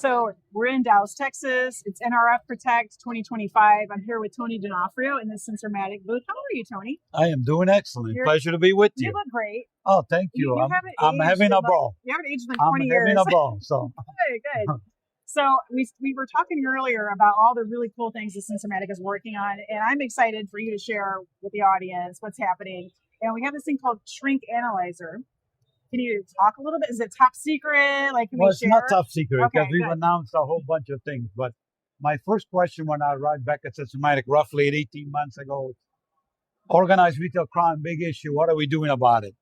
So we're in Dallas, Texas. It's NRF Protect 2025. I'm here with Tony D'Onofrio in the Sensormatic booth. How are you, Tony? I am doing excellent. Pleasure to be with you. You look great. Oh, thank you. I'm having a ball. You haven't aged in 20 years. I'm having a ball. So good. So we were talking earlier about all the really cool things that Sensormatic is working on, and I'm excited for you to share with the audience what's happening. And we have this thing called Shrink Analyzer. Can you talk a little bit? Is it top secret? It's not top secret because we've announced a whole bunch of things. But my first question when I arrived back at Sensormatic roughly 18 months ago, organized retail crime, big issue. What are we doing about it?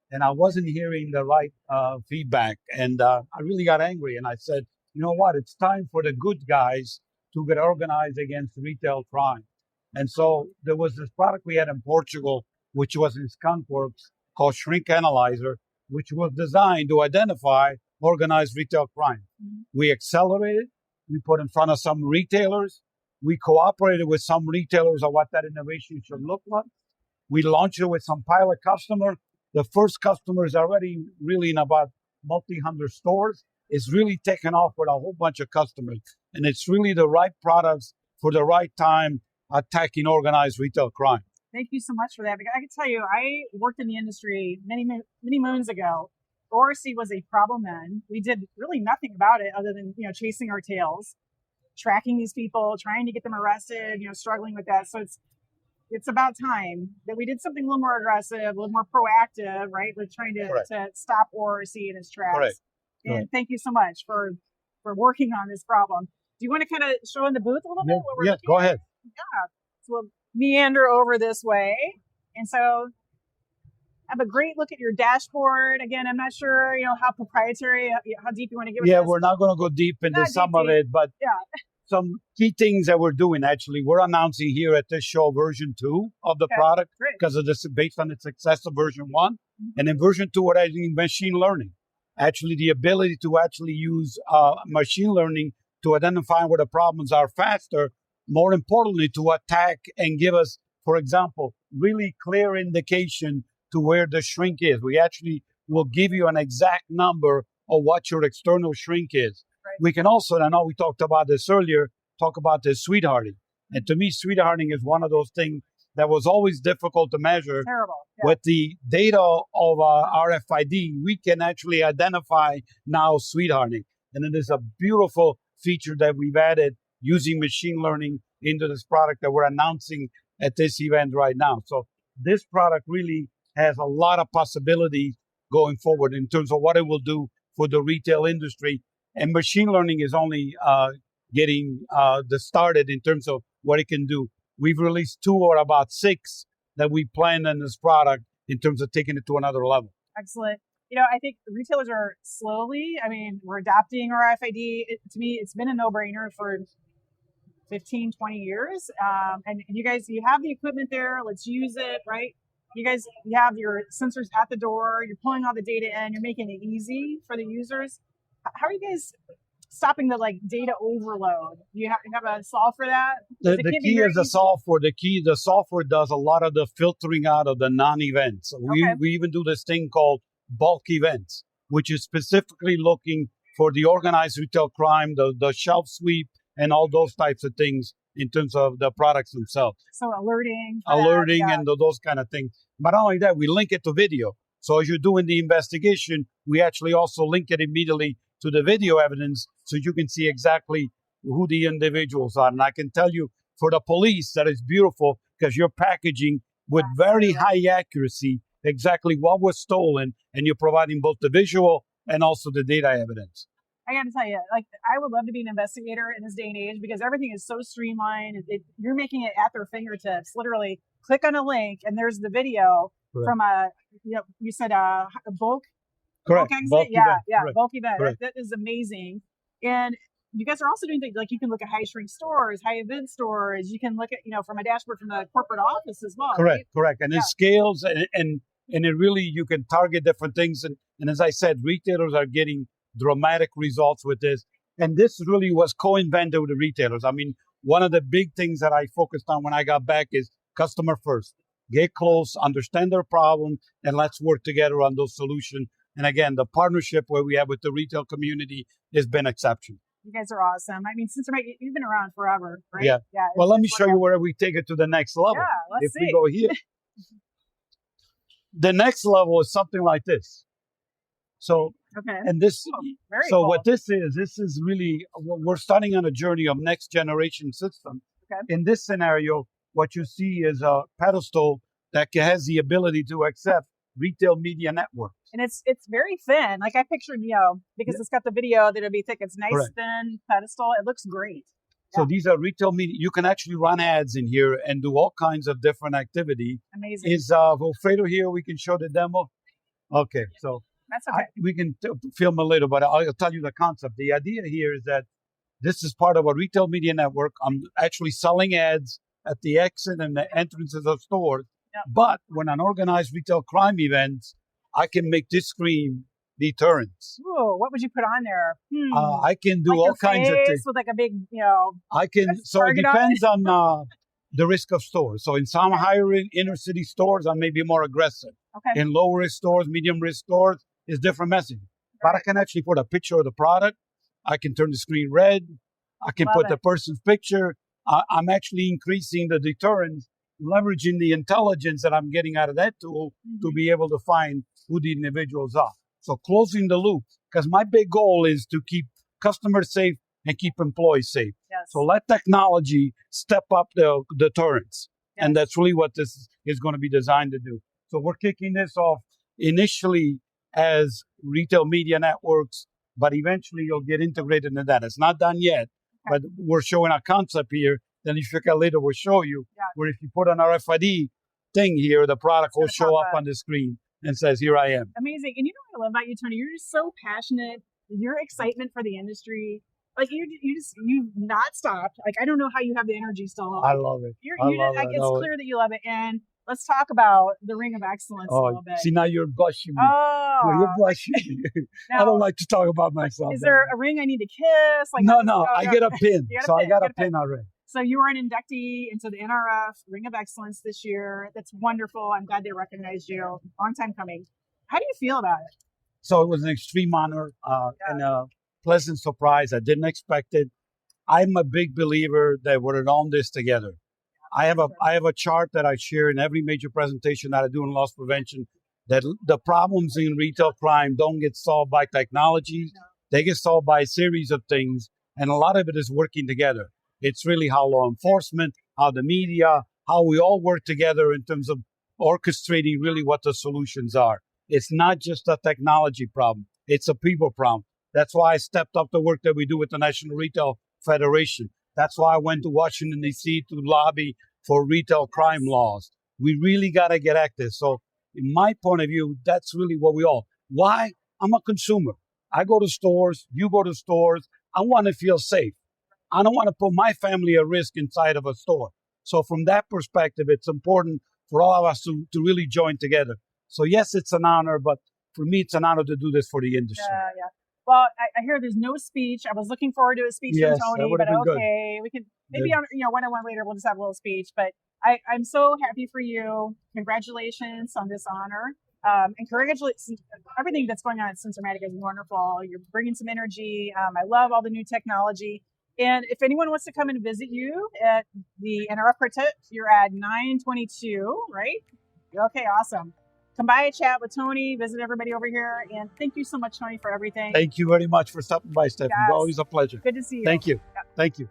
And I wasn't hearing the right feedback. And I really got angry. And I said, you know what? It's time for the good guys to get organized against retail crime. And so there was this product we had in Portugal, which was in Skunk Works, called Shrink Analyzer, which was designed to identify organized retail crime. Mm-hmm. We accelerated. We put in front of some retailers. We cooperated with some retailers on what that innovation should look like. We launched it with some pilot customers. The first customer is already really in about multi-hundred stores. It's really taken off with a whole bunch of customers. And it's really the right products for the right time attacking organized retail crime. Thank you so much for that. Because I can tell you, I worked in the industry many moons ago. ORC was a problem then. We did really nothing about it other than, chasing our tails, tracking these people, trying to get them arrested, struggling with that. So it's about time that we did something a little more aggressive, a little more proactive, right? We're trying to stop ORC in its tracks. Correct. And thank you so much for working on this problem. Do you want to kind of show in the booth a little bit? What we're go ahead. Yeah. So we'll meander over this way. And so have a great look at your dashboard. Again, I'm not sure, how proprietary, how deep you want to get with this. We're not going to go deep into some of it, but some key things that we're doing, actually, we're announcing here at this show version 2 of the product because of this, based on the success of version 1. Mm-hmm. And in version 2, we're adding machine learning. Actually, the ability to actually use machine learning to identify where the problems are faster, more importantly, to attack and give us, for example, really clear indication to where the shrink is. We actually will give you an exact number of what your external shrink is. Right. We can also, and I know we talked about this earlier, talk about the sweethearting. And to me, sweethearting is one of those things that was always difficult to measure. Terrible. Yeah. With the data of RFID, we can actually identify now sweethearting. And it is a beautiful feature that we've added using machine learning into this product that we're announcing at this event right now. So this product really has a lot of possibilities going forward in terms of what it will do for the retail industry. And machine learning is only getting started in terms of what it can do. We've released 2 or about 6 that we plan in this product in terms of taking it to another level. Excellent. I think retailers are we're adopting RFID. To me, it's been a no-brainer for 15, 20 years. And you guys, you have the equipment there. Let's use it, right? You guys, you have your sensors at the door. You're pulling all the data in. You're making it easy for the users. How are you guys stopping the data overload? You have a solve for that? The key is the software. The software does a lot of the filtering out of the non-events. We even do this thing called bulk events, which is specifically looking for the organized retail crime, the shelf sweep, and all those types of things in terms of the products themselves. So alerting and those kind of things. But not only that, we link it to video. So as you're doing the investigation, we actually also link it immediately to the video evidence so you can see exactly who the individuals are. And I can tell you for the police, that is beautiful because you're packaging with very high accuracy exactly what was stolen, and you're providing both the visual and also the data evidence. I got to tell you, I would love to be an investigator in this day and age because everything is so streamlined. You're making it at their fingertips. Literally, click on a link and there's the video from you said a bulk. Correct. Bulk exit? Bulk event. Bulk event. Correct. That is amazing. And you guys are also doing things like you can look at high shrink stores, high event stores. You can look at, from a dashboard from the corporate office as well. Correct. And it scales and it really, you can target different things. And as I said, retailers are getting dramatic results with this. And this really was co-invented with the retailers. I mean, one of the big things that I focused on when I got back is customer first. Get close, understand their problem, and let's work together on those solutions. And again, the partnership where we have with the retail community has been exceptional. You guys are awesome. I mean, Sensormatic, you've been around forever, right? Yeah. Yeah. Well, let me show you where we take it to the next level. Yeah, let's see. If we go here, the next level is something like this. So, okay. And this, very so cool. what this is really, we're starting on a journey of next generation system. Okay. In this scenario, what you see is a pedestal that has the ability to accept retail media network. And it's very thin. Like I pictured, because it's got the video that it'll be thick. It's nice, Correct. thin pedestal. It looks great. So these are retail media. You can actually run ads in here and do all kinds of different activity. Amazing. Is Wilfredo here? We can show the demo. Okay, so that's okay. we can film a little, but I'll tell you the concept. The idea here is that this is part of a retail media network. I'm actually selling ads at the exit and the entrances of stores. Yep. But when an organized retail crime events, I can make this screen deterrence. Ooh, what would you put on there? I can do like all kinds of things. With like a big, I can. So it depends on the risk of stores. So in some higher inner city stores, I may be more aggressive. Okay. In low risk stores, medium risk stores, is different messaging. Right. But I can actually put a picture of the product. I can turn the screen red. I can put the person's picture. I'm actually increasing the deterrence, leveraging the intelligence that I'm getting out of that tool to be able to find who the individuals are. So closing the loop, because my big goal is to keep customers safe and keep employees safe. Yes. So let technology step up the deterrence. Yes. And that's really what this is going to be designed to do. So we're kicking this off initially as retail media networks, but eventually you'll get integrated into that. It's not done yet, but we're showing a concept here. Then if you look later, we'll show you where if you put an RFID thing here, the product will show up on the screen and says, here I am. Amazing. And you know what I love about you, Tony? You're just so passionate. Your excitement for the industry, like you've not stopped. Like I don't know how you have the energy still. I love it. It's clear that you love it. And let's talk about the Ring of Excellence a little bit. See, now you're blushing me. Oh, you're blushing me. I don't like to talk about myself. Is there a ring I need to kiss? Like no, I get a pin. I got a pin already. So you were an inductee into the NRF Ring of Excellence this year. That's wonderful. I'm glad they recognized you. Long time coming. How do you feel about it? So it was an extreme honor and a pleasant surprise. I didn't expect it. I'm a big believer that we're on this together. I have a chart that I share in every major presentation that I do in loss prevention, that the problems in retail crime don't get solved by technology. They get solved by a series of things, and a lot of it is working together. It's really how law enforcement, how the media, how we all work together in terms of orchestrating really what the solutions are. It's not just a technology problem. It's a people problem. That's why I stepped up the work that we do with the National Retail Federation. That's why I went to Washington, D.C. to lobby for retail crime laws. We really got to get active. So in my point of view, that's really what we all. Why? I'm a consumer. I go to stores. You go to stores. I want to feel safe. I don't want to put my family at risk inside of a store. So from that perspective, it's important for all of us to really join together. So yes, it's an honor, but for me, it's an honor to do this for the industry. Yeah. Well, I hear there's no speech. I was looking forward to a speech from Tony, but okay, we can maybe on one-on-one later we'll just have a little speech. But I'm so happy for you. Congratulations on this honor. And congratulations, everything that's going on at Sensormatic is wonderful. You're bringing some energy. I love all the new technology. And if anyone wants to come and visit you at the NRF Quartet, you're at 922, right? Okay, awesome. Come by and chat with Tony, visit everybody over here. And thank you so much, Tony, for everything. Thank you very much for stopping by, Stefanie. Yes. Always a pleasure. Good to see you. Thank you. Yeah. Thank you.